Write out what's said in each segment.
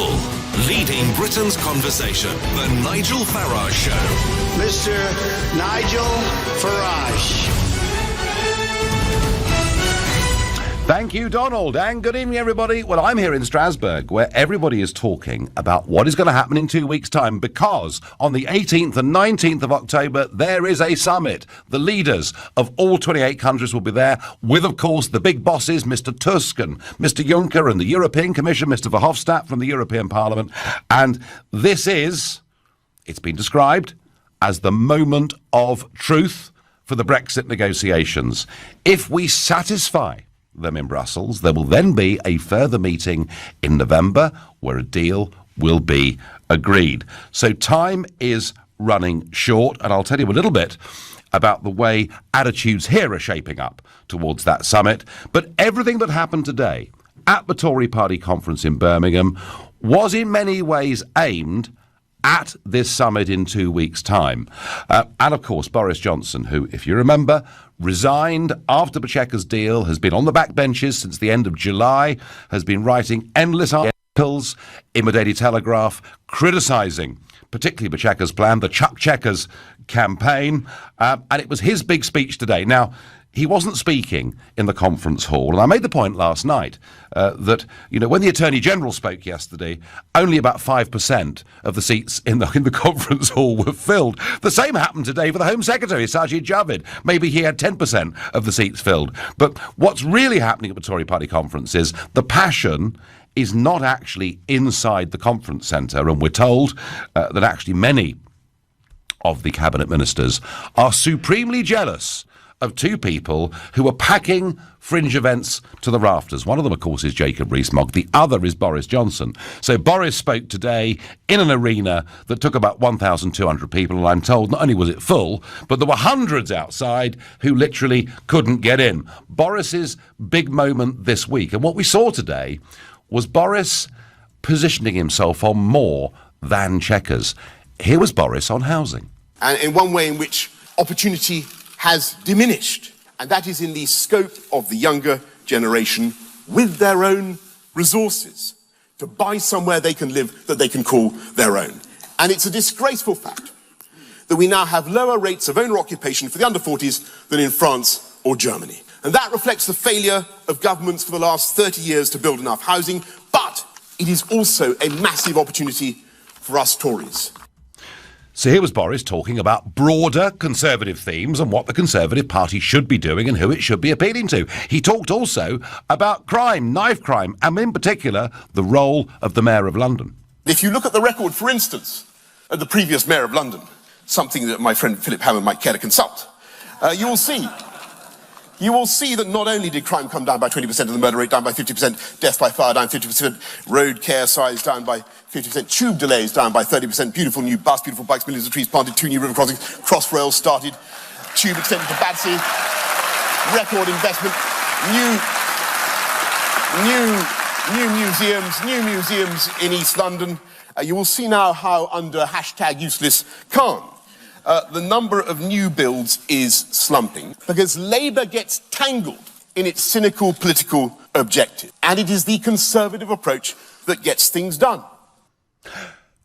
people, leading Britain's conversation. The Nigel Farage Show. Mr. Nigel Farage. Thank you, Donald, and good evening, everybody. Well, I'm here in Strasbourg, where everybody is talking about what is going to happen in 2 weeks' time, because on the 18th and 19th of October, there is a summit. The leaders of all 28 countries will be there, with, of course, the big bosses, Mr. Tusk and Mr. Juncker and the European Commission, Mr. Verhofstadt from the European Parliament. And this is, it's been described as the moment of truth for the Brexit negotiations. If we satisfy them in Brussels, there will then be a further meeting in November where a deal will be agreed. So time is running short, and I'll tell you a little bit about the way attitudes here are shaping up towards that summit. But everything that happened today at the Tory party conference in Birmingham was in many ways aimed at this summit in 2 weeks' time. And of course, Boris Johnson, who, if you remember, resigned after the Chequers deal, has been on the backbenches since the end of July, has been writing endless articles in the Daily Telegraph, criticising particularly the Chequers plan, the Chuck Chequers campaign, and it was his big speech today. Now, he wasn't speaking in the conference hall, and I made the point last night that, you know, when the Attorney General spoke yesterday, only about 5% of the seats in the conference hall were filled. The same happened today for the Home Secretary, Sajid Javid. Maybe he had 10% of the seats filled. But what's really happening at the Tory party conference is the passion is not actually inside the conference centre, and we're told that actually many of the cabinet ministers are supremely jealous of two people who are packing fringe events to the rafters. One of them, of course, is Jacob Rees-Mogg. The other is Boris Johnson. So Boris spoke today in an arena that took about 1,200 people, and I'm told not only was it full, but there were hundreds outside who literally couldn't get in. Boris's big moment this week, and what we saw today was Boris positioning himself on more than Chequers. Here was Boris on housing. And in one way in which opportunity has diminished, and that is in the scope of the younger generation with their own resources to buy somewhere they can live that they can call their own. And it's a disgraceful fact that we now have lower rates of owner occupation for the under 40s than in France or Germany. And that reflects the failure of governments for the last 30 years to build enough housing, but it is also a massive opportunity for us Tories. So here was Boris talking about broader Conservative themes and what the Conservative Party should be doing and who it should be appealing to. He talked also about crime, knife crime, and in particular, the role of the Mayor of London. If you look at the record, for instance, of the previous Mayor of London, something that my friend Philip Hammond might care to consult, you will see that not only did crime come down by 20%, and the murder rate down by 50%, death by fire down 50%, road care size down by 50%, tube delays down by 30%, beautiful new bus, beautiful bikes, millions of trees planted, 2 new river crossings, Crossrail started, tube extended to Battersea, record investment, new museums in East London. You will see now how under #useless-Khan, the number of new builds is slumping because Labour gets tangled in its cynical political objective. And it is the Conservative approach that gets things done.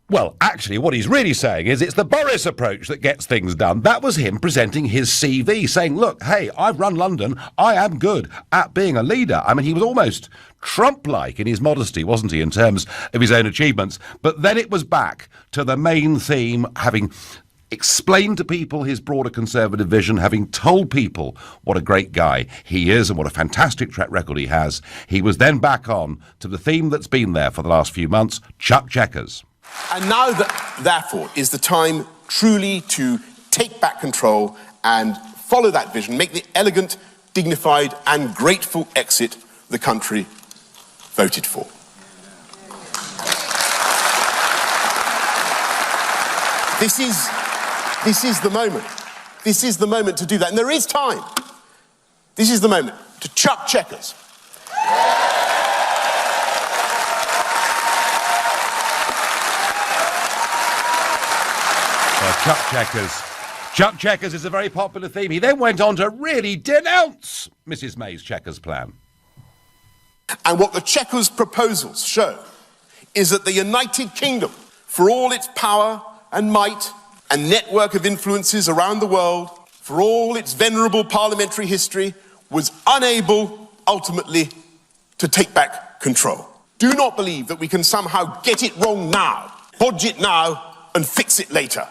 Well, actually, what he's really saying is it's the Boris approach that gets things done. That was him presenting his CV, saying, look, hey, I've run London. I am good at being a leader. I mean, he was almost Trump-like in his modesty, wasn't he, in terms of his own achievements? But then it was back to the main theme, having explained to people his broader Conservative vision, having told people what a great guy he is and what a fantastic track record he has. He was then back on to the theme that's been there for the last few months, Chuck Chequers. And now, therefore, is the time truly to take back control and follow that vision, make the elegant, dignified and grateful exit the country voted for. This is the moment. This is the moment to do that. And there is time. This is the moment to chuck Chequers. Chuck Chequers is a very popular theme. He then went on to really denounce Mrs May's Chequers plan. And what the Chequers proposals show is that the United Kingdom, for all its power and might and network of influences around the world, for all its venerable parliamentary history, was unable ultimately to take back control. Do not believe that we can somehow get it wrong now, bodge it now, and fix it later.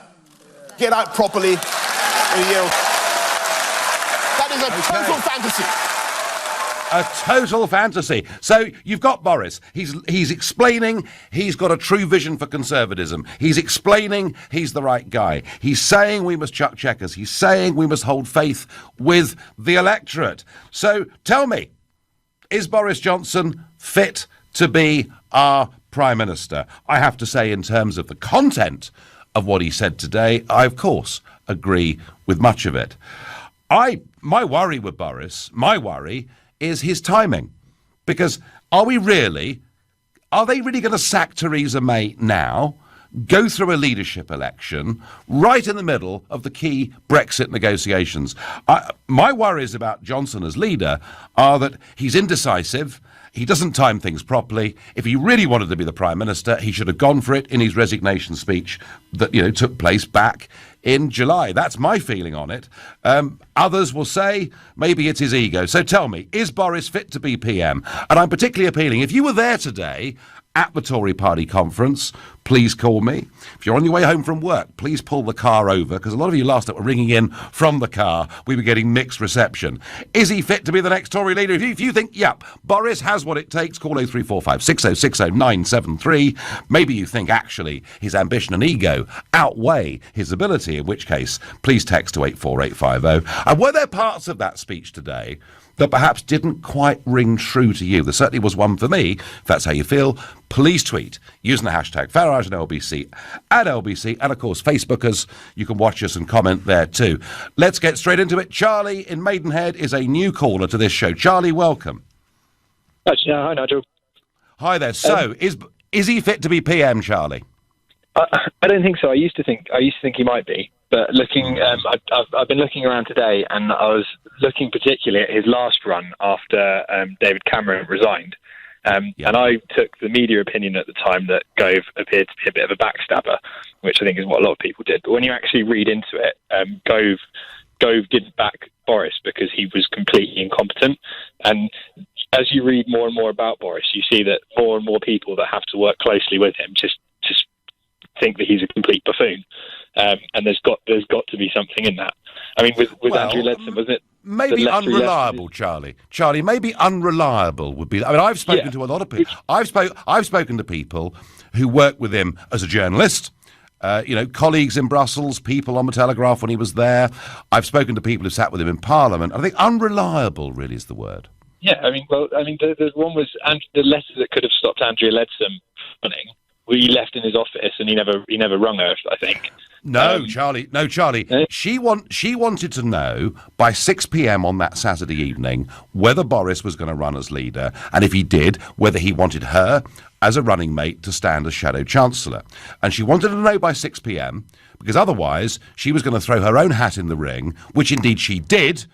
Get out properly. That is a total fantasy. A total fantasy. So you've got Boris. He's explaining he's got a true vision for conservatism. He's explaining he's the right guy. He's saying we must chuck checkers. He's saying we must hold faith with the electorate. So tell me, is Boris Johnson fit to be our Prime Minister? I have to say, in terms of the content of what he said today, I, of course, agree with much of it. My worry with Boris, is his timing. Because are they really going to sack Theresa May now, go through a leadership election, right in the middle of the key Brexit negotiations? My worries about Johnson as leader are that he's indecisive. He doesn't time things properly. If he really wanted to be the Prime Minister, he should have gone for it in his resignation speech that, took place back in July. That's my feeling on it. Others will say maybe it's his ego. So tell me, is Boris fit to be PM? And I'm particularly appealing, if you were there today at the Tory party conference, please call me. If you're on your way home from work, please pull the car over, because a lot of you last night were ringing in from the car. We were getting mixed reception. Is he fit to be the next Tory leader? If you think, yep, Boris has what it takes, call 0345 6060 973. Maybe you think, actually, his ambition and ego outweigh his ability, in which case, please text to 84850. And were there parts of that speech today that perhaps didn't quite ring true to you? There certainly was one for me. If that's how you feel, please tweet using the hashtag Farage and LBC at LBC. And of course, Facebookers, you can watch us and comment there too. Let's get straight into it. Charlie in Maidenhead is a new caller to this show. Charlie, welcome. Hi, Nigel. Hi there. So, is he fit to be PM, Charlie? I don't think so. I used to think he might be. But looking, I've been looking around today, and I was looking particularly at his last run after David Cameron resigned. And I took the media opinion at the time that Gove appeared to be a bit of a backstabber, which I think is what a lot of people did. But when you actually read into it, Gove didn't back Boris because he was completely incompetent. And as you read more and more about Boris, you see that more and more people that have to work closely with him just think that he's a complete buffoon. And there's got to be something in that. I mean, with Andrew Leadsom, wasn't it? Maybe unreliable, Charlie. Charlie, maybe unreliable would be. I mean, I've spoken to a lot of people. I've spoken to people who worked with him as a journalist. Colleagues in Brussels, people on the Telegraph when he was there. I've spoken to people who sat with him in Parliament. I think unreliable really is the word. Yeah, the one was the letter that could have stopped Andrea Leadsom running. He left in his office, and he never rung her, I think. No, Charlie. She wanted to know by 6 p.m. on that Saturday evening whether Boris was going to run as leader, and if he did, whether he wanted her as a running mate to stand as Shadow Chancellor. And she wanted to know by 6 p.m. because otherwise she was going to throw her own hat in the ring, which indeed she did,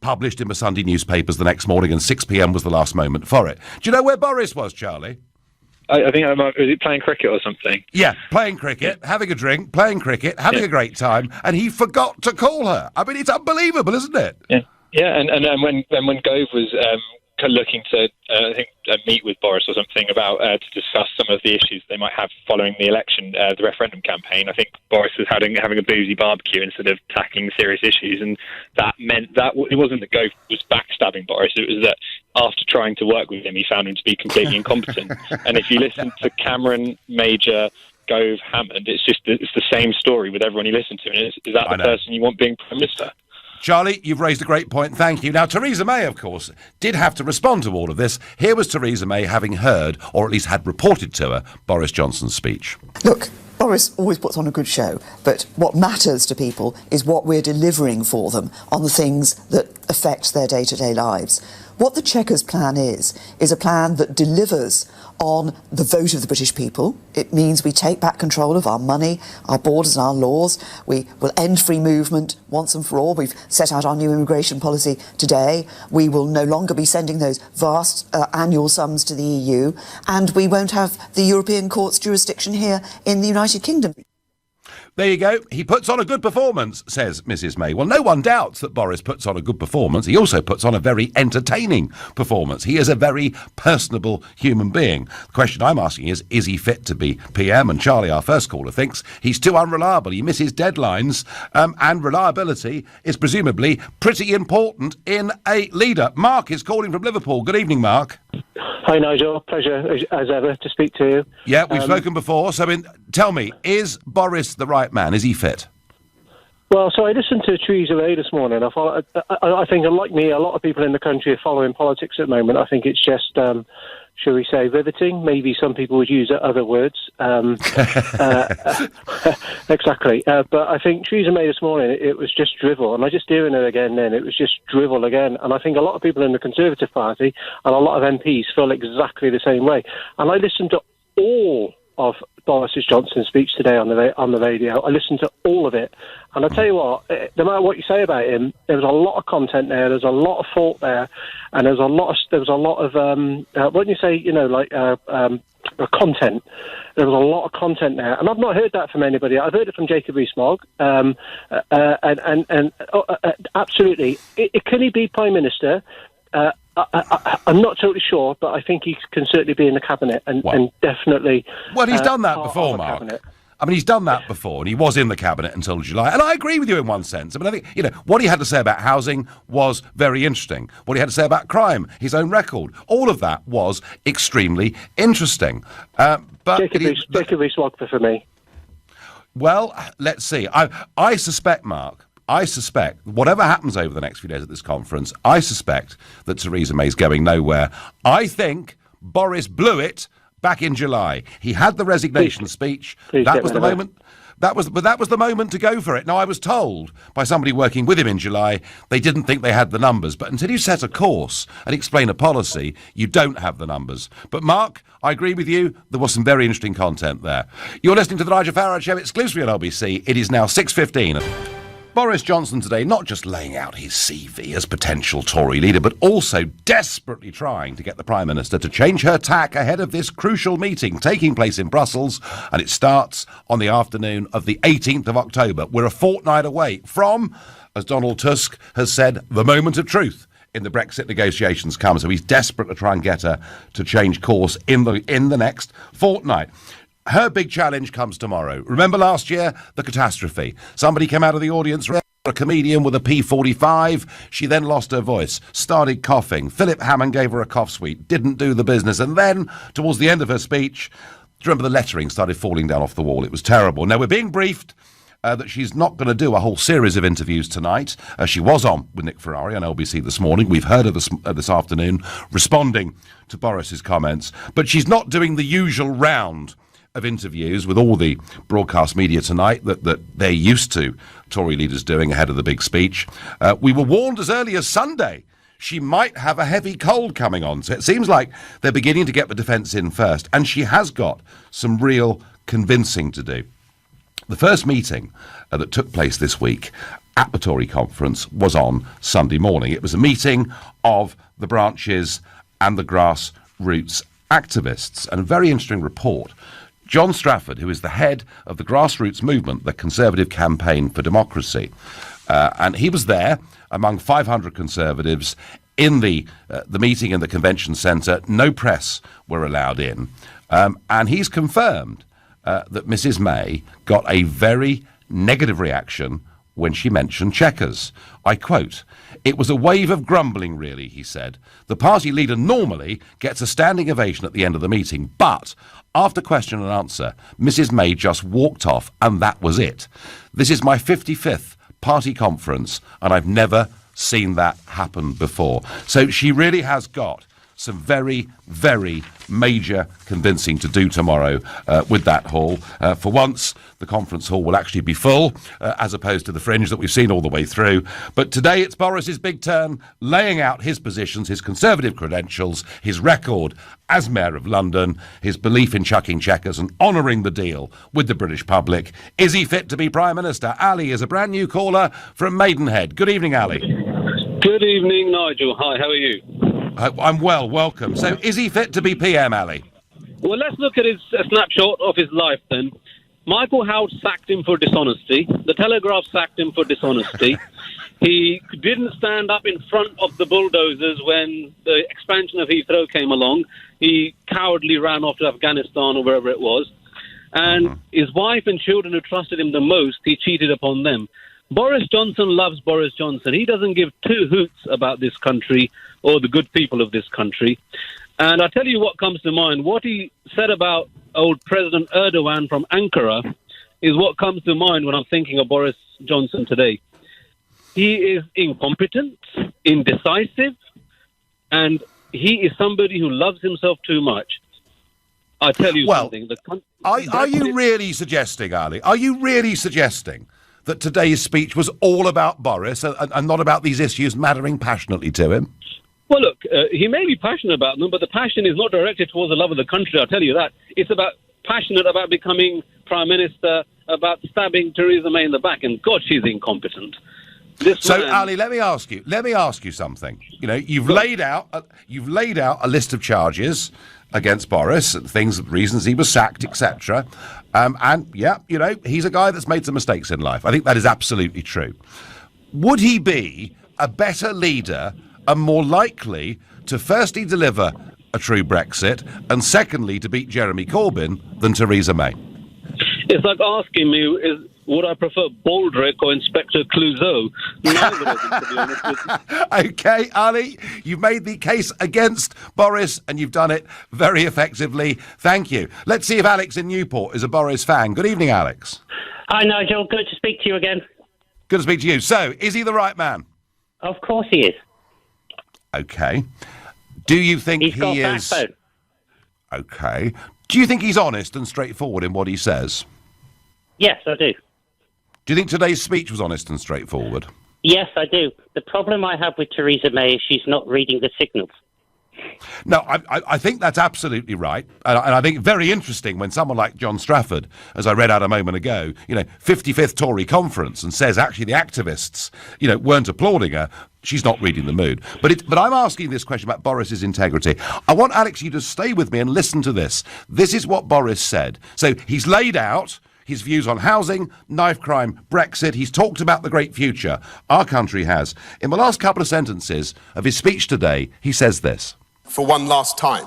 published in the Sunday newspapers the next morning, and 6 p.m. was the last moment for it. Do you know where Boris was, Charlie? I think was he playing cricket or something? Yeah, playing cricket, having a drink, playing cricket, having a great time, and he forgot to call her. I mean, it's unbelievable, isn't it? Yeah, and when Gove was looking to meet with Boris or something about to discuss some of the issues they might have following the election, the referendum campaign, I think Boris was having a boozy barbecue instead of tackling serious issues, and that meant that it wasn't that Gove was backstabbing Boris, it was that after trying to work with him, he found him to be completely incompetent. And if you listen to Cameron, Major, Gove, Hammond, it's the same story with everyone you listen to. And is that the person you want being Prime Minister? Charlie, you've raised a great point. Thank you. Now, Theresa May, of course, did have to respond to all of this. Here was Theresa May having heard, or at least had reported to her, Boris Johnson's speech. Look, Boris always puts on a good show, but what matters to people is what we're delivering for them on the things that affect their day-to-day lives. What the Chequers plan is a plan that delivers on the vote of the British people. It means we take back control of our money, our borders and our laws. We will end free movement once and for all. We've set out our new immigration policy today. We will no longer be sending those vast annual sums to the EU, and we won't have the European Court's jurisdiction here in the United Kingdom. There you go. He puts on a good performance, says Mrs May. Well, no one doubts that Boris puts on a good performance. He also puts on a very entertaining performance. He is a very personable human being. The question I'm asking is he fit to be PM? And Charlie, our first caller, thinks he's too unreliable. He misses deadlines, and reliability is presumably pretty important in a leader. Mark is calling from Liverpool. Good evening, Mark. Hi, Nigel. Pleasure, as ever, to speak to you. Yeah, we've spoken before. So, tell me, is Boris the right man? Is he fit? Well, so I listened to Theresa May this morning. I think, like me, a lot of people in the country are following politics at the moment. I think it's just, shall we say, riveting. Maybe some people would use other words. Exactly. But I think Theresa May this morning, it was just drivel. And I just hearing her again then, it was just drivel again. And I think a lot of people in the Conservative Party and a lot of MPs feel exactly the same way. And I listened to all of Boris Johnson's speech today on the radio. I listened to all of it, and I tell you what, no matter what you say about him, there was a lot of content there. There's a lot of thought there, and there was a lot of what do you say? Content. There was a lot of content there, and I've not heard that from anybody. I've heard it from Jacob Rees-Mogg, and absolutely, can he be Prime Minister? I'm not totally sure, but I think he can certainly be in the cabinet and definitely. Well, he's done that before, Mark. Cabinet. I mean, he's done that before, and he was in the cabinet until July. And I agree with you in one sense. I mean, I think, what he had to say about housing was very interesting. What he had to say about crime, his own record, all of that was extremely interesting. But Jacob Rees-Mogg for me. Well, let's see. I suspect, Mark. Whatever happens over the next few days at this conference, I suspect that Theresa May's going nowhere. I think Boris blew it back in July. He had the resignation speech. That was the moment. That was the moment to go for it. Now, I was told by somebody working with him in July they didn't think they had the numbers. But until you set a course and explain a policy, you don't have the numbers. But Mark, I agree with you. There was some very interesting content there. You're listening to the Nigel Farage Show exclusively on LBC. It is now 6:15. Boris Johnson today not just laying out his CV as potential Tory leader, but also desperately trying to get the Prime Minister to change her tack ahead of this crucial meeting taking place in Brussels, and it starts on the afternoon of the 18th of October. We're a fortnight away from, as Donald Tusk has said, the moment of truth in the Brexit negotiations come. So he's desperate to try and get her to change course in the next fortnight. Her big challenge comes tomorrow. Remember last year, the catastrophe. Somebody came out of the audience, a comedian with a P45. She then lost her voice, started coughing. Philip Hammond gave her a cough sweet, didn't do the business. And then, towards the end of her speech, do you remember the lettering started falling down off the wall? It was terrible. Now, we're being briefed that she's not going to do a whole series of interviews tonight. She was on with Nick Ferrari on LBC this morning. We've heard her this afternoon responding to Boris's comments. But she's not doing the usual round of interviews with all the broadcast media tonight that they're used to Tory leaders doing ahead of the big speech. We were warned as early as Sunday she might have a heavy cold coming on. So it seems like they're beginning to get the defence in first. And she has got some real convincing to do. The first meeting that took place this week at the Tory conference was on Sunday morning. It was a meeting of the branches and the grassroots activists. And a very interesting report. John Strafford, who is the head of the grassroots movement, the Conservative Campaign for Democracy, and he was there among 500 Conservatives in the meeting in the convention centre. No press were allowed in, and he's confirmed that Mrs May got a very negative reaction when she mentioned Chequers. I quote, "It was a wave of grumbling, really," he said. "The party leader normally gets a standing ovation at the end of the meeting, but after question and answer, Mrs May just walked off, and that was it. This is my 55th party conference, and I've never seen that happen before." So she really has got some very, very major convincing to do tomorrow with that hall. For once, the conference hall will actually be full, as opposed to the fringe that we've seen all the way through. But today it's Boris's big turn, laying out his positions, his Conservative credentials, his record as Mayor of London, his belief in chucking checkers and honouring the deal with the British public. Is he fit to be Prime Minister? Ali is a brand new caller from Maidenhead. Good evening, Ali. Good evening, Nigel. Hi, how are you? I'm well, welcome. So is he fit to be PM, Ali? Well, let's look at a snapshot of his life then. Michael Howard sacked him for dishonesty. The Telegraph sacked him for dishonesty. He didn't stand up in front of the bulldozers when the expansion of Heathrow came along. He cowardly ran off to Afghanistan or wherever it was. And his wife and children who trusted him the most, he cheated upon them. Boris Johnson loves Boris Johnson. He doesn't give two hoots about this country or the good people of this country. And I tell you what comes to mind. What he said about old President Erdogan from Ankara is what comes to mind when I'm thinking of Boris Johnson today. He is incompetent, indecisive, and he is somebody who loves himself too much. I tell you something. Are you really suggesting, Ali, are you really suggesting that today's speech was all about Boris and not about these issues mattering passionately to him? Well, look, he may be passionate about them, but the passion is not directed towards the love of the country, I'll tell you that. It's about passionate about becoming Prime Minister, about stabbing Theresa May in the back, and God, she's incompetent. Ali, let me ask you something. You know, you've laid out a list of charges against Boris, reasons he was sacked, etc. And yeah, you know, he's a guy that's made some mistakes in life. I think that is absolutely true. Would he be a better leader and more likely to firstly deliver a true Brexit and secondly to beat Jeremy Corbyn than Theresa May? It's like asking me, would I prefer Baldrick or Inspector Clouseau? Neither of them, to be honest with you. OK, Ali, you've made the case against Boris and you've done it very effectively. Thank you. Let's see if Alex in Newport is a Boris fan. Good evening, Alex. Hi, Nigel. Good to speak to you again. Good to speak to you. So, is he the right man? Of course he is. OK. Do you think He's got is... backbone. OK. Do you think he's honest and straightforward in what he says? Yes, I do. Do you think today's speech was honest and straightforward? Yes, I do. The problem I have with Theresa May is she's not reading the signals. No, I think that's absolutely right. And I think very interesting when someone like John Strafford, as I read out a moment ago, 55th Tory conference and says actually the activists, weren't applauding her. She's not reading the mood. But I'm asking this question about Boris's integrity. I want, Alex, you to stay with me and listen to this. This is what Boris said. So he's laid out his views on housing, knife crime, Brexit. He's talked about the great future our country has. In the last couple of sentences of his speech today, he says this. For one last time,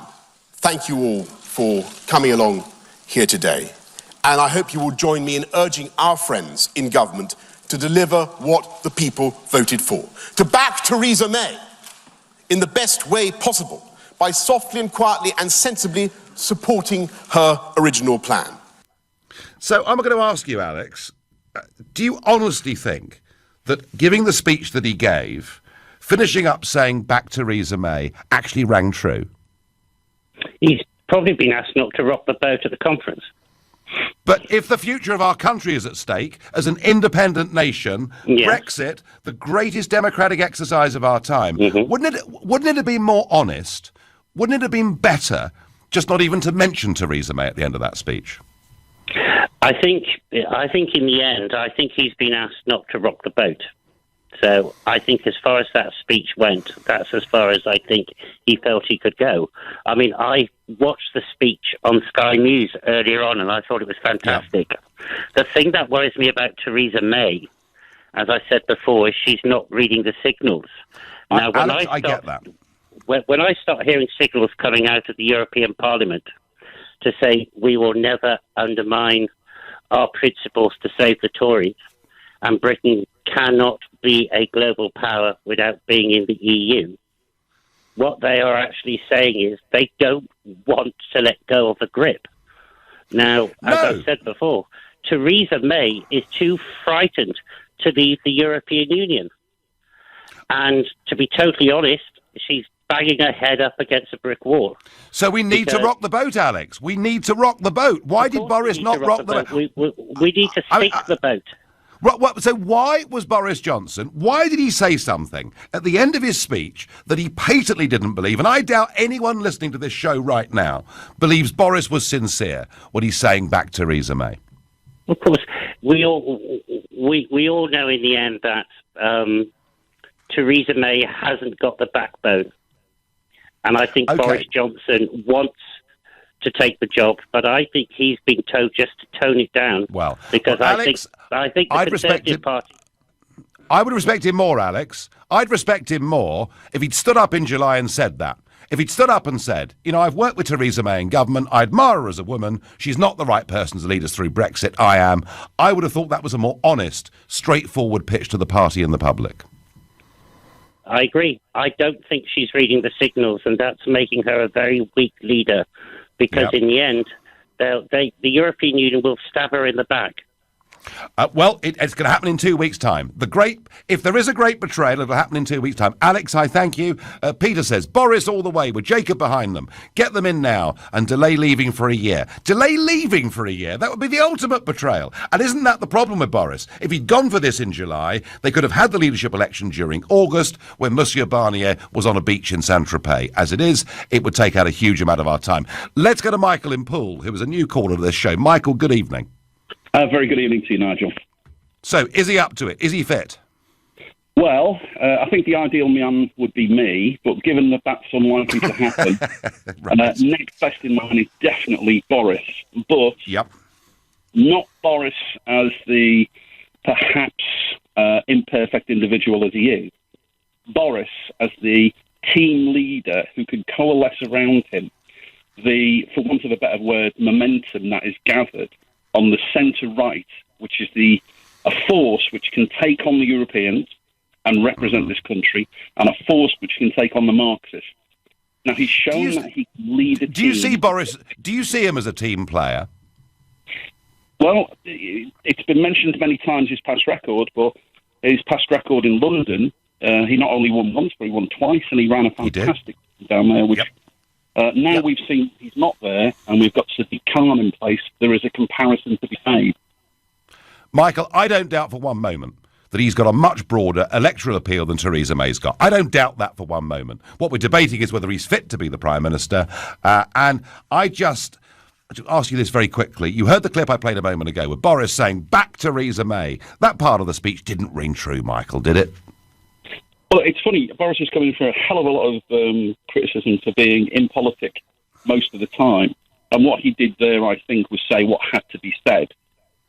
thank you all for coming along here today. And I hope you will join me in urging our friends in government to deliver what the people voted for. To back Theresa May in the best way possible by softly and quietly and sensibly supporting her original plan. So I'm going to ask you, Alex, do you honestly think that giving the speech that he gave, finishing up saying back Theresa May, actually rang true? He's probably been asked not to rock the boat at the conference. But if the future of our country is at stake, as an independent nation, Brexit, the greatest democratic exercise of our time, wouldn't it have been more honest? Wouldn't it have been better just not even to mention Theresa May at the end of that speech? I think in the end, I think he's been asked not to rock the boat. So I think as far as that speech went, that's as far as I think he felt he could go. I mean, I watched the speech on Sky News earlier on, and I thought it was fantastic. Yeah. The thing that worries me about Theresa May, as I said before, is she's not reading the signals. Now, I get that. When I start hearing signals coming out of the European Parliament to say we will never undermine our principles to save the Tories, and Britain cannot be a global power without being in the EU, what they are actually saying is they don't want to let go of the grip. Now, as I said before, Theresa May is too frightened to leave the European Union. And to be totally honest, she's banging her head up against a brick wall. So we need to rock the boat, Alex. We need to rock the boat. Why did Boris not rock the boat? We need to sink the boat. So why was Boris Johnson, why did he say something at the end of his speech that he patently didn't believe? And I doubt anyone listening to this show right now believes Boris was sincere when he's saying back Theresa May. Of course, we all know in the end that Theresa May hasn't got the backbone. And I think Boris Johnson wants to take the job, but I think he's been told just to tone it down. Because Alex, I think the Conservative Party... I would respect him more, Alex. I'd respect him more if he'd stood up in July and said that. If he'd stood up and said, I've worked with Theresa May in government, I admire her as a woman, she's not the right person to lead us through Brexit, I am. I would have thought that was a more honest, straightforward pitch to the party and the public. I agree. I don't think she's reading the signals, and that's making her a very weak leader. Because in the end, the European Union will stab her in the back. It's going to happen in 2 weeks' time. If there is a great betrayal, it'll happen in 2 weeks' time. Alex, I thank you. Peter says, Boris all the way with Jacob behind them. Get them in now and delay leaving for a year. Delay leaving for a year? That would be the ultimate betrayal. And isn't that the problem with Boris? If he'd gone for this in July, they could have had the leadership election during August when Monsieur Barnier was on a beach in Saint-Tropez. As it is, it would take out a huge amount of our time. Let's go to Michael in Poole, who was a new caller to this show. Michael, good evening. Very good evening to you, Nigel. So, is he up to it? Is he fit? Well, I think the ideal man would be me, but given that that's unlikely to happen, next best in line is definitely Boris. But not Boris as the perhaps imperfect individual as he is. Boris as the team leader who can coalesce around him the, for want of a better word, momentum that is gathered on the centre-right, which is a force which can take on the Europeans and represent this country, and a force which can take on the Marxists. Now, he's shown that he can lead a team. Do you see Boris, do you see him as a team player? Well, it's been mentioned many times, his past record, but his past record in London, he not only won once, but he won twice, and he ran a fantastic down there, which... Now we've seen he's not there, and we've got Sadiq Khan in place. There is a comparison to be made. Michael, I don't doubt for one moment that he's got a much broader electoral appeal than Theresa May's got. I don't doubt that for one moment. What we're debating is whether he's fit to be the Prime Minister. And I just to ask you this very quickly. You heard the clip I played a moment ago with Boris saying, back Theresa May. That part of the speech didn't ring true, Michael, did it? Well, it's funny. Boris is coming for a hell of a lot of criticism for being impolitic most of the time. And what he did there, I think, was say what had to be said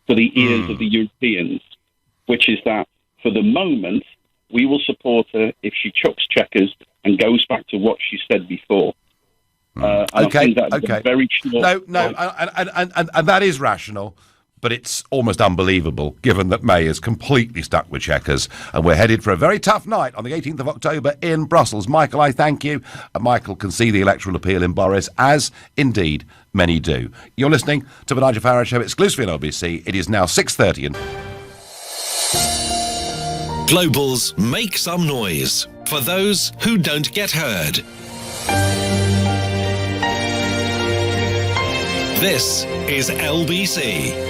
for the ears of the Europeans, which is that for the moment, we will support her if she chucks checkers and goes back to what she said before. Okay. Very short and that is rational. But it's almost unbelievable, given that May is completely stuck with checkers. And we're headed for a very tough night on the 18th of October in Brussels. Michael, I thank you. Michael can see the electoral appeal in Boris, as indeed many do. You're listening to the Nigel Farage Show exclusively on LBC. It is now 6:30. Global's Make Some Noise, for those who don't get heard. This is LBC.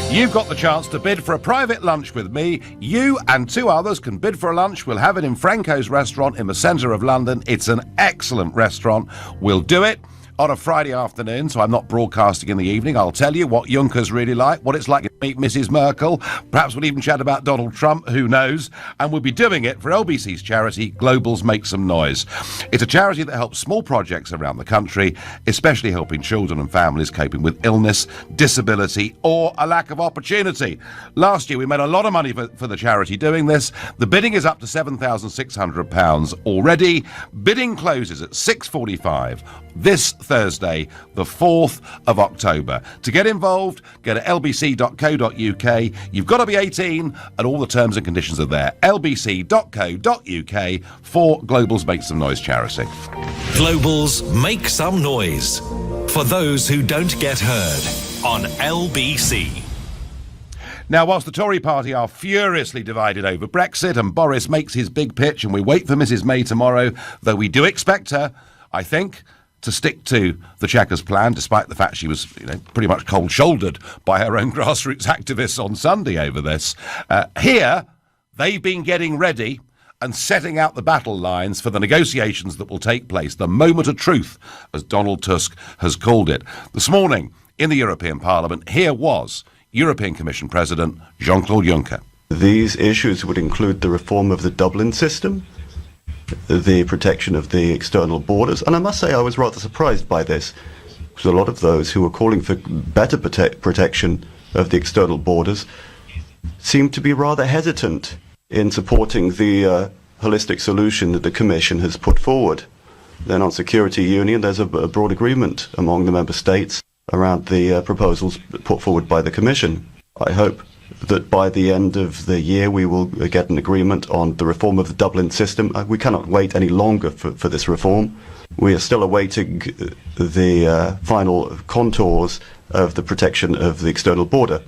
You've got the chance to bid for a private lunch with me. You and two others can bid for a lunch. We'll have it in Franco's restaurant in the centre of London. It's an excellent restaurant. We'll do it on a Friday afternoon, so I'm not broadcasting in the evening. I'll tell you what Juncker's really like, what it's like to meet Mrs. Merkel. Perhaps we'll even chat about Donald Trump, who knows? And we'll be doing it for LBC's charity, Global's Make Some Noise. It's a charity that helps small projects around the country, especially helping children and families coping with illness, disability, or a lack of opportunity. Last year, we made a lot of money for the charity doing this. The bidding is up to £7,600 already. Bidding closes at 6:45 this Thursday, the 4th of October. To get involved, go to lbc.co.uk. You've got to be 18, and all the terms and conditions are there. lbc.co.uk for Global's Make Some Noise charity. Global's Make Some Noise, for those who don't get heard, on LBC. Now, whilst the Tory party are furiously divided over Brexit and Boris makes his big pitch and we wait for Mrs May tomorrow, though we do expect her, I think, to stick to the Chequers plan, despite the fact she was pretty much cold-shouldered by her own grassroots activists on Sunday over this. Here, they've been getting ready and setting out the battle lines for the negotiations that will take place, the moment of truth, as Donald Tusk has called it. This morning, in the European Parliament, here was European Commission President Jean-Claude Juncker. These issues would include the reform of the Dublin system, the protection of the external borders, and I must say I was rather surprised by this, because a lot of those who were calling for better protection of the external borders seem to be rather hesitant in supporting the holistic solution that the Commission has put forward. Then on security union, there's a broad agreement among the member states around the proposals put forward by the Commission. I hope that by the end of the year we will get an agreement on the reform of the Dublin system. We cannot wait any longer for this reform. We are still awaiting the final contours of the protection of the external border.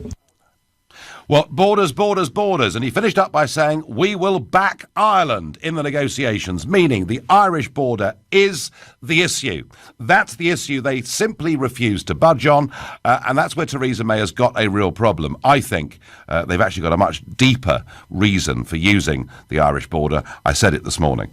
Well, borders, borders, borders. And he finished up by saying, we will back Ireland in the negotiations, meaning the Irish border is the issue. That's the issue they simply refuse to budge on. And that's where Theresa May has got a real problem. I think they've actually got a much deeper reason for using the Irish border. I said it this morning.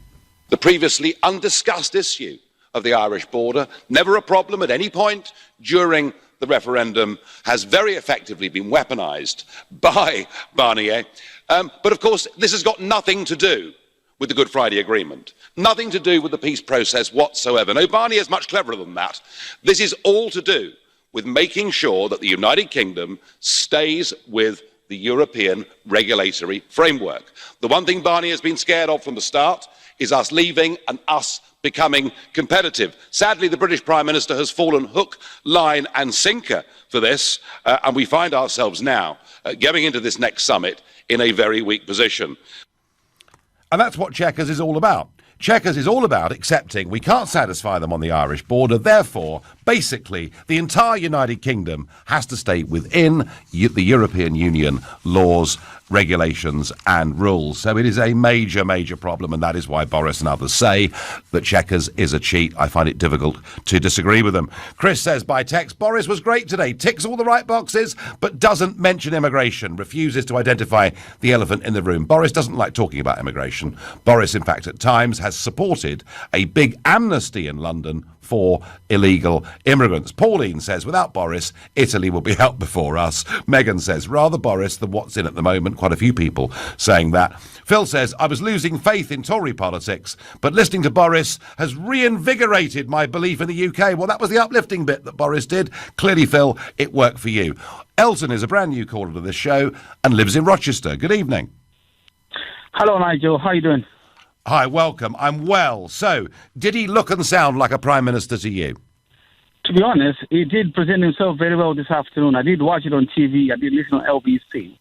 The previously undiscussed issue of the Irish border, never a problem at any point during the referendum, has very effectively been weaponised by Barnier. But of course, this has got nothing to do with the Good Friday Agreement, nothing to do with the peace process whatsoever. No, Barnier is much cleverer than that. This is all to do with making sure that the United Kingdom stays with the European regulatory framework. The one thing Barnier has been scared of from the start is us leaving and us becoming competitive. Sadly, the British Prime Minister has fallen hook, line and sinker for this, and we find ourselves now going into this next summit in a very weak position. And that's what Chequers is all about. Chequers is all about accepting we can't satisfy them on the Irish border, therefore, basically, the entire United Kingdom has to stay within the European Union laws, regulations and rules. So it is a major, major problem, and that is why Boris and others say that Chequers is a cheat. I find it difficult to disagree with them. Chris says by text, Boris was great today, ticks all the right boxes, but doesn't mention immigration, refuses to identify the elephant in the room. Boris doesn't like talking about immigration. Boris, in fact, at times has supported a big amnesty in London for illegal immigrants. Pauline says, without Boris, Italy will be out before us. Megan says, rather Boris than what's in at the moment. Quite a few people saying that. Phil says, I was losing faith in Tory politics, but listening to Boris has reinvigorated my belief in the UK. Well, that was the uplifting bit that Boris did. Clearly, Phil, it worked for you. Elton is a brand new caller to this show and lives in Rochester. Good evening. Hello, Nigel. How are you doing? Hi, welcome. I'm well. So, did he look and sound like a Prime Minister to you? To be honest, he did present himself very well this afternoon. I did watch it on TV. I did listen on LBC.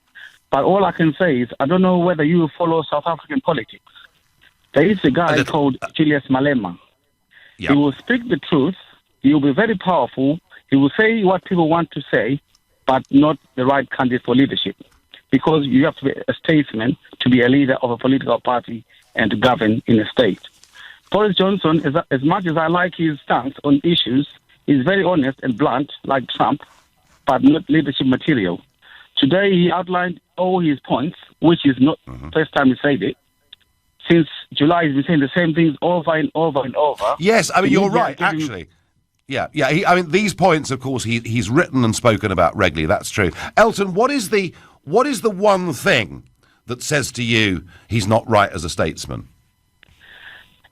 But all I can say is, I don't know whether you follow South African politics. There is a guy called Julius Malema. Yep. He will speak the truth. He will be very powerful. He will say what people want to say, but not the right candidate for leadership. Because you have to be a statesman to be a leader of a political party and to govern in a state. Boris Johnson, as much as I like his stance on issues, is very honest and blunt, like Trump, but not leadership material. Today he outlined all his points, which is not the first time he said it. Since July, he's been saying the same things over and over and over. Yes, I mean, you're right, actually. Yeah. I mean, these points, of course, he's written and spoken about regularly. That's true. Elton, what is the one thing that says to you he's not right as a statesman?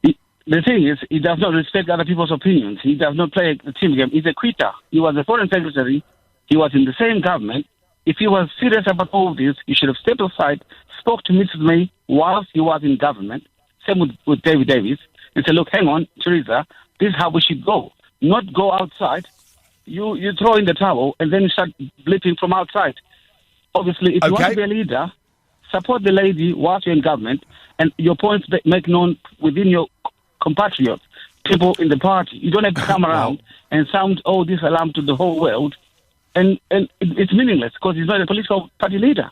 The thing is, he does not respect other people's opinions. He does not play the team game. He's a quitter. He was a foreign secretary. He was in the same government. If he was serious about all this, he should have stepped aside, spoke to Mrs. May whilst he was in government, same with David Davis, and said, look, hang on, Theresa, this is how we should go. Not go outside. You throw in the towel and then start blipping from outside. Obviously, if you want to be a leader, support the lady whilst you're in government, and your points make known within your compatriots, people in the party. You don't have to come around and sound all this alarm to the whole world and it's meaningless because he's not a political party leader.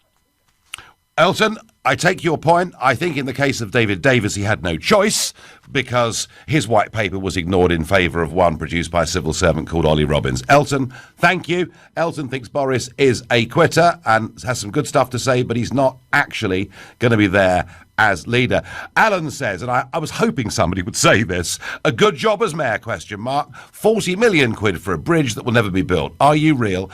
Elton, I take your point. I think in the case of David Davis, he had no choice because his white paper was ignored in favour of one produced by a civil servant called Ollie Robbins. Elton, thank you. Elton thinks Boris is a quitter and has some good stuff to say, but he's not actually going to be there as leader. Alan says, and I was hoping somebody would say this, a good job as mayor, question mark, 40 million quid for a bridge that will never be built. Are you real?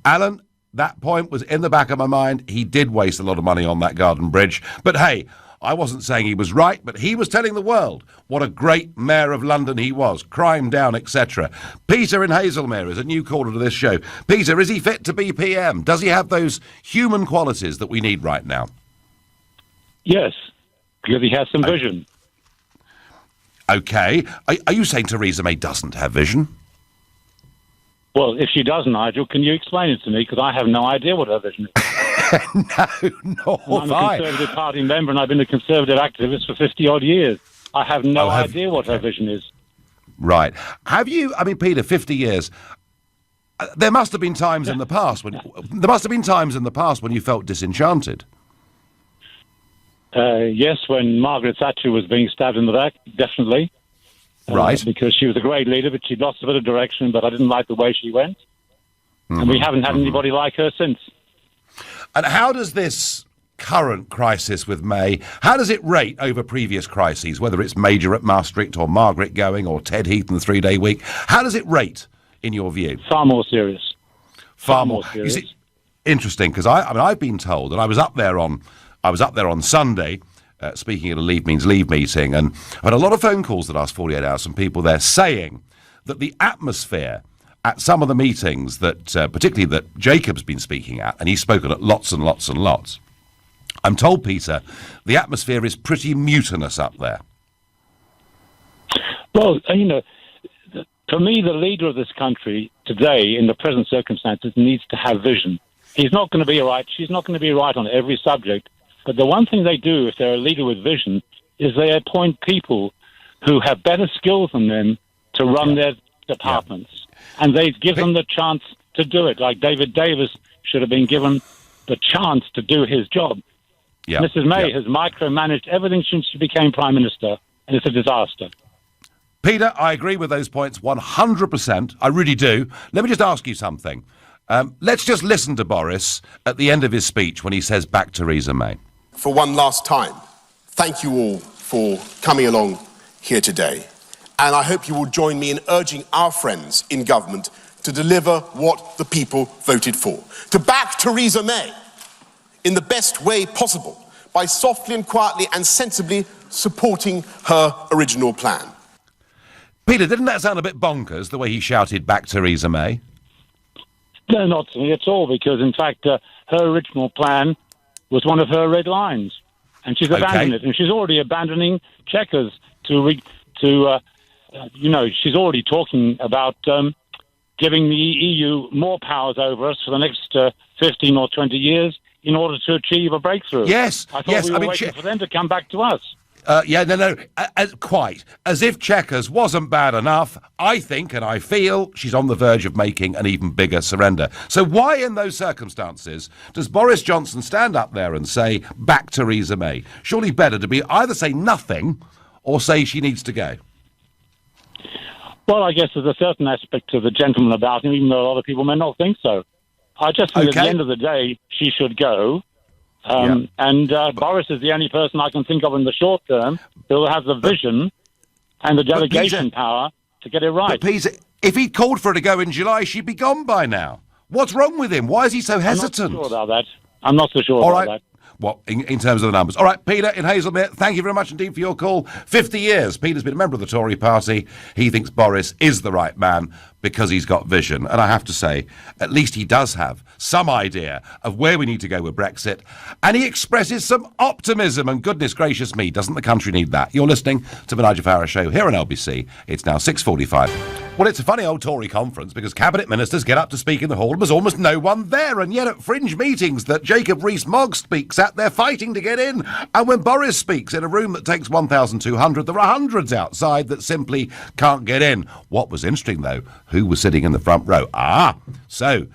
Alan, that point was in the back of my mind. He did waste a lot of money on that garden bridge. But hey, I wasn't saying he was right, but he was telling the world what a great mayor of London he was. Crime down, etc. Peter in Hazelmere is a new caller to this show. Peter, is he fit to be PM? Does he have those human qualities that we need right now? Yes, because he has some vision. Okay. Are you saying Theresa May doesn't have vision? Well, if she does, Nigel, can you explain it to me? Because I have no idea what her vision is. No, I'm a Conservative Party member and I've been a Conservative activist for 50-odd years. I have no idea what her vision is. Right. Have you, I mean, Peter, 50 years, there must have been times in the past when you felt disenchanted. Yes, when Margaret Thatcher was being stabbed in the back, definitely. Right. Because she was a great leader, but she lost a bit of direction, but I didn't like the way she went. Mm-hmm. And we haven't had anybody like her since. And how does this current crisis with May, how does it rate over previous crises, whether it's Major at Maastricht or Margaret going or Ted Heath and the 3-day week? How does it rate, in your view? Far more serious. Far more serious. You see, interesting, because I've been told, and I was up there on Sunday, speaking at a Leave Means Leave meeting, and I had a lot of phone calls the last 48 hours from people there saying that the atmosphere at some of the meetings that, particularly that Jacob's been speaking at, and he's spoken at lots and lots and lots, I'm told, Peter, the atmosphere is pretty mutinous up there. Well, for me, the leader of this country today, in the present circumstances, needs to have vision. She's not going to be right on every subject. But the one thing they do, if they're a leader with vision, is they appoint people who have better skills than them to run their departments. And they give them the chance to do it. Like David Davis should have been given the chance to do his job. Mrs. May has micromanaged everything since she became Prime Minister, and it's a disaster. Peter, I agree with those points 100%. I really do. Let me just ask you something. Let's just listen to Boris at the end of his speech when he says back Theresa May. For one last time, thank you all for coming along here today. And I hope you will join me in urging our friends in government to deliver what the people voted for. To back Theresa May in the best way possible by softly and quietly and sensibly supporting her original plan. Peter, didn't that sound a bit bonkers, the way he shouted back Theresa May? No, not to me at all, because, in fact, her original plan was one of her red lines, and she's abandoned it. And she's already abandoning Chequers she's already talking about giving the EU more powers over us for the next 15 or 20 years in order to achieve a breakthrough. Yes, I thought we were waiting for them to come back to us. Quite. As if Chequers wasn't bad enough, I think and I feel she's on the verge of making an even bigger surrender. So why, in those circumstances, does Boris Johnson stand up there and say, back Theresa May? Surely better to be either say nothing or say she needs to go. Well, I guess there's a certain aspect of the gentleman about him, even though a lot of people may not think so. I just think at the end of the day, she should go. And Boris is the only person I can think of in the short term who will have the vision and the delegation power to get it right. But Peter, if he called for her to go in July, she'd be gone by now. What's wrong with him? Why is he so hesitant? I'm not so sure about that. Well, in terms of the numbers. All right, Peter in Hazelmere, thank you very much indeed for your call. 50 years. Peter's been a member of the Tory party. He thinks Boris is the right man because he's got vision. And I have to say, at least he does have some idea of where we need to go with Brexit. And he expresses some optimism. And goodness gracious me, doesn't the country need that? You're listening to the Nigel Farage Show here on LBC. It's now 6:45. Well, it's a funny old Tory conference because cabinet ministers get up to speak in the hall and there's almost no one there. And yet at fringe meetings that Jacob Rees-Mogg speaks at, they're fighting to get in. And when Boris speaks in a room that takes 1,200, there are hundreds outside that simply can't get in. What was interesting, though, who was sitting in the front row? So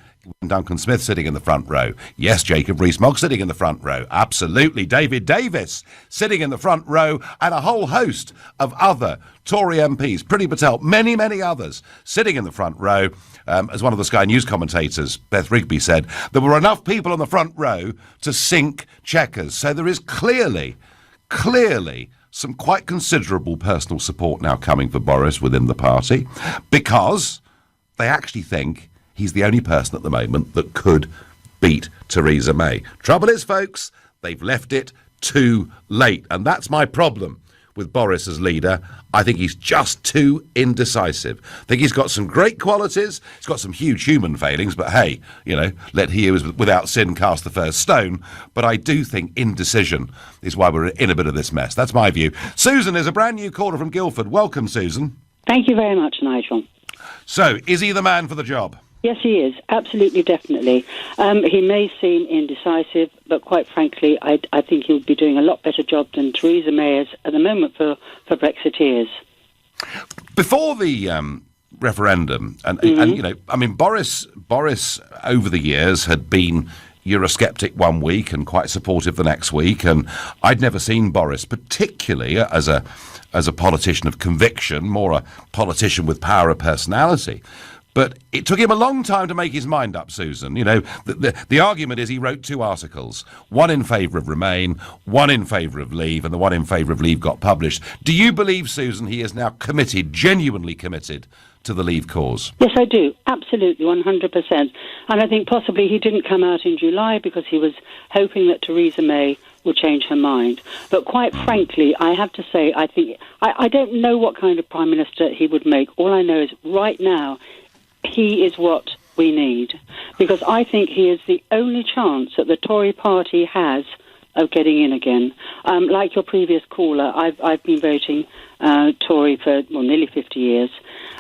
Duncan Smith sitting in the front row. Yes, Jacob Rees-Mogg sitting in the front row. Absolutely. David Davis sitting in the front row, and a whole host of other Tory MPs, Priti Patel, many, many others sitting in the front row. As one of the Sky News commentators, Beth Rigby, said, there were enough people on the front row to sink Chequers. So there is clearly some quite considerable personal support now coming for Boris within the party, because they actually think he's the only person at the moment that could beat Theresa May. Trouble is, folks, they've left it too late. And that's my problem with Boris as leader. I think he's just too indecisive. I think he's got some great qualities. He's got some huge human failings. But hey, let he who is without sin cast the first stone. But I do think indecision is why we're in a bit of this mess. That's my view. Susan is a brand new caller from Guildford. Welcome, Susan. Thank you very much, Nigel. So, is he the man for the job? Yes, he is. Absolutely, definitely. He may seem indecisive, but quite frankly, I think he'll be doing a lot better job than Theresa May is at the moment for Brexiteers. Before the referendum, and Boris over the years had been Eurosceptic one week and quite supportive the next week, and I'd never seen Boris particularly as a politician of conviction, more a politician with power of personality. But it took him a long time to make his mind up, Susan. The argument is he wrote 2 articles, one in favour of Remain, one in favour of Leave, and the one in favour of Leave got published. Do you believe, Susan, he is now committed, genuinely committed, to the Leave cause? Yes, I do. Absolutely, 100%. And I think possibly he didn't come out in July because he was hoping that Theresa May would change her mind. But quite frankly, I have to say, I don't know what kind of Prime Minister he would make. All I know is right now, he is what we need, because I think he is the only chance that the Tory party has of getting in again. Like your previous caller, I've been voting Tory for nearly 50 years.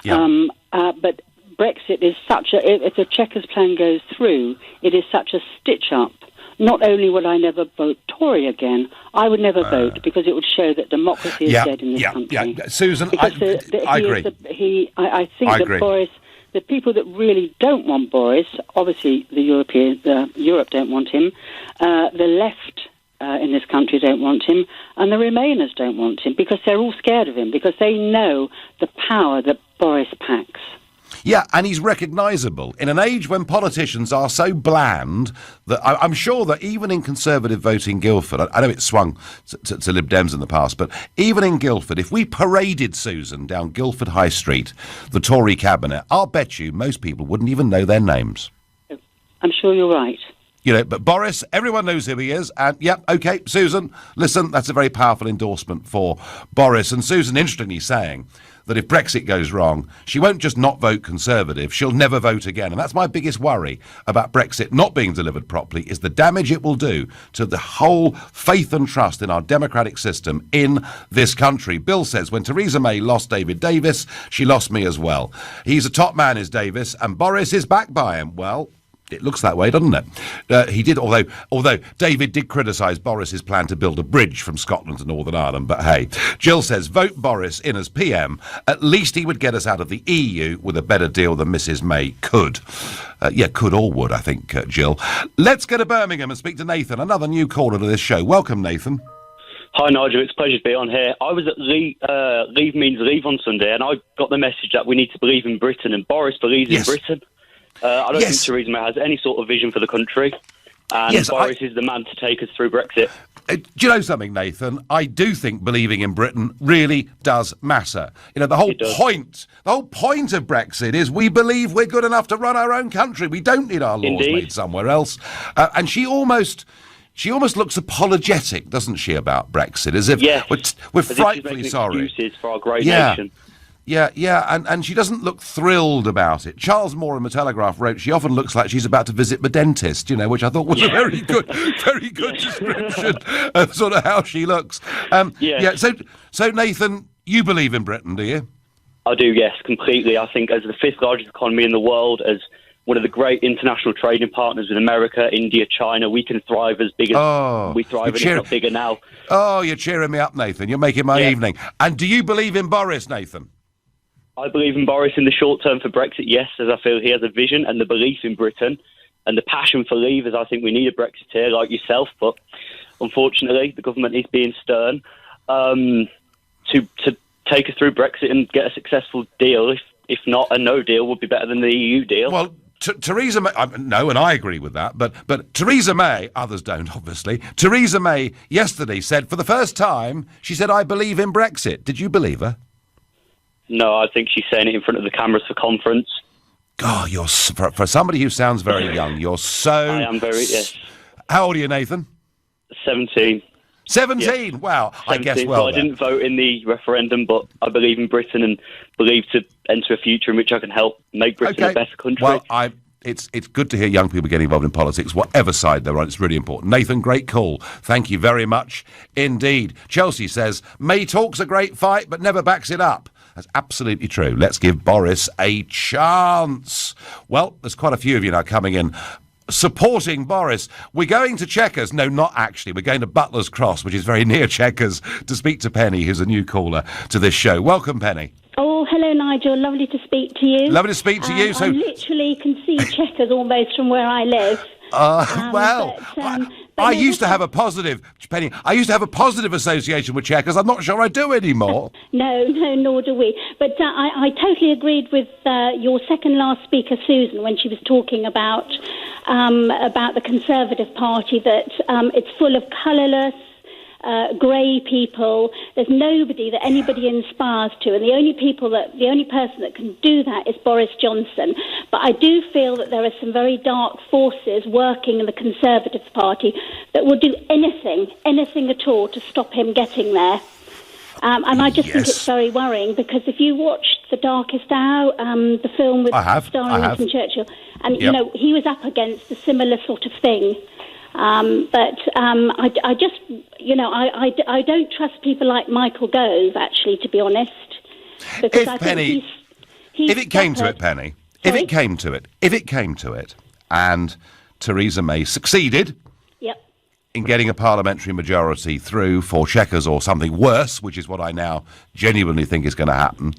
Yeah. But Brexit is if the Chequers plan goes through, it is such a stitch-up. Not only would I never vote Tory again, I would never vote, because it would show that democracy is dead in this country. Yeah. Susan, I agree. I think that Boris... The people that really don't want Boris, obviously Europe don't want him, the left in this country don't want him, and the Remainers don't want him, because they're all scared of him, because they know the power that Boris packs. Yeah, and he's recognisable. In an age when politicians are so bland that I'm sure that even in Conservative voting Guildford, I know it's swung to Lib Dems in the past, but even in Guildford, if we paraded Susan down Guildford High Street, the Tory cabinet, I'll bet you most people wouldn't even know their names. I'm sure you're right. But Boris, everyone knows who he is. And, OK, Susan, listen, that's a very powerful endorsement for Boris. And Susan, interestingly, saying that if Brexit goes wrong, she won't just not vote Conservative, she'll never vote again. And that's my biggest worry about Brexit not being delivered properly, is the damage it will do to the whole faith and trust in our democratic system in this country. Bill says, when Theresa May lost David Davis, she lost me as well. He's a top man, is Davis, and Boris is backed by him. Well, it looks that way, doesn't it? He did, although David did criticise Boris's plan to build a bridge from Scotland to Northern Ireland. But hey, Jill says, vote Boris in as PM. At least he would get us out of the EU with a better deal than Mrs May could. Could or would, I think, Jill. Let's go to Birmingham and speak to Nathan, another new caller to this show. Welcome, Nathan. Hi, Nigel. It's a pleasure to be on here. I was at Leave Means Leave on Sunday, and I got the message that we need to believe in Britain, and Boris believes in Britain. I don't think Theresa May has any sort of vision for the country, and Boris is the man to take us through Brexit. Do you know something, Nathan? I do think believing in Britain really does matter. The whole point of Brexit is we believe we're good enough to run our own country. We don't need our laws made somewhere else. And she almost looks apologetic, doesn't she, about Brexit, as if we're frightfully sorry. Excuses for our great nation. Yeah, and she doesn't look thrilled about it. Charles Moore in The Telegraph wrote, she often looks like she's about to visit the dentist, which I thought was a very good description of sort of how she looks. So Nathan, you believe in Britain, do you? I do, yes, completely. I think as the 5th largest economy in the world, as one of the great international trading partners with America, India, China, we can thrive as big as we thrive, and if not bigger now. Oh, you're cheering me up, Nathan. You're making my evening. And do you believe in Boris, Nathan? I believe in Boris in the short term for Brexit, yes, as I feel he has a vision and the belief in Britain and the passion for leave, as I think we need a Brexiteer like yourself, but unfortunately the government is being stern to take us through Brexit and get a successful deal. If not, a no deal would be better than the EU deal. Well, Theresa May, no, and I agree with that, but Theresa May, others don't, obviously, Theresa May yesterday said, for the first time, she said, I believe in Brexit. Did you believe her? No, I think she's saying it in front of the cameras for conference. God, you're for somebody who sounds very young, you're so... I am very, yes. How old are you, Nathan? 17. 17? Yeah. Wow. 17. I guess well. So I didn't vote in the referendum, but I believe in Britain and believe to enter a future in which I can help make Britain a better country. Well, it's good to hear young people getting involved in politics, whatever side they're on. It's really important. Nathan, great call. Thank you very much indeed. Chelsea says, May talks a great fight, but never backs it up. That's absolutely true. Let's give Boris a chance. Well, there's quite a few of you now coming in supporting Boris. We're going to Chequers. No, not actually. We're going to Butler's Cross, which is very near Chequers, to speak to Penny, who's a new caller to this show. Welcome, Penny. Oh, hello, Nigel. Lovely to speak to you. Lovely to speak to you. I literally can see Chequers almost from where I live. I used to have a positive, Penny, I used to have a positive association with Chequers. I'm not sure I do anymore. No, nor do we. But I totally agreed with your second last speaker, Susan, when she was talking about the Conservative Party, that it's full of colourless, grey people. There's nobody that anybody inspires to, and the only person that can do that is Boris Johnson. But I do feel that there are some very dark forces working in the Conservative Party that will do anything at all to stop him getting there. And I just think it's very worrying, because if you watched The Darkest Hour, the film with starring Winston Churchill, and you know, he was up against a similar sort of thing. But I just, you know, I don't trust people like Michael Gove, actually, to be honest. Because I think if it came to it, Penny, if it came to it, and Theresa May succeeded in getting a parliamentary majority through for Chequers or something worse, which is what I now genuinely think is going to happen,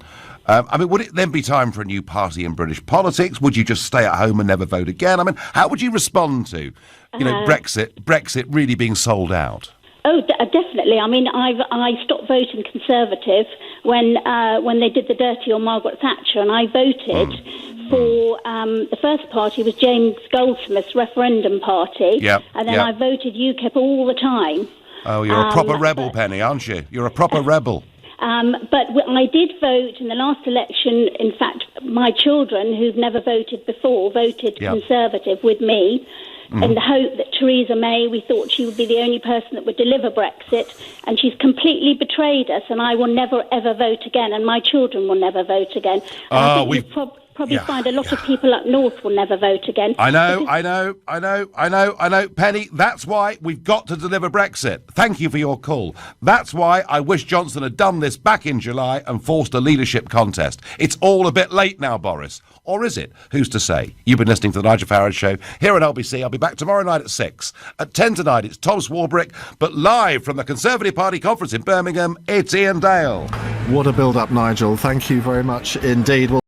I mean, would it then be time for a new party in British politics? Would you just stay at home and never vote again? I mean, how would you respond to, you know, Brexit really being sold out? Oh, definitely. I mean, I stopped voting Conservative when they did the dirty on Margaret Thatcher, and I voted for the first party was James Goldsmith's referendum party, and then I voted UKIP all the time. Oh, you're a proper rebel, Penny, aren't you? You're a proper rebel. But I did vote in the last election. In fact, my children, who've never voted before, voted Conservative with me, in the hope that Theresa May, we thought she would be the only person that would deliver Brexit, and she's completely betrayed us, and I will never, ever vote again, and my children will never vote again. And I think probably find a lot of people up north will never vote again. I know. Penny, that's why we've got to deliver Brexit. Thank you for your call. That's why I wish Johnson had done this back in July and forced a leadership contest. It's all a bit late now, Boris. Or is it? Who's to say? You've been listening to the Nigel Farage Show here on LBC. I'll be back tomorrow night at 6. At 10 tonight, it's Tom Swarbrick, but live from the Conservative Party conference in Birmingham, it's Ian Dale. What a build-up, Nigel. Thank you very much indeed.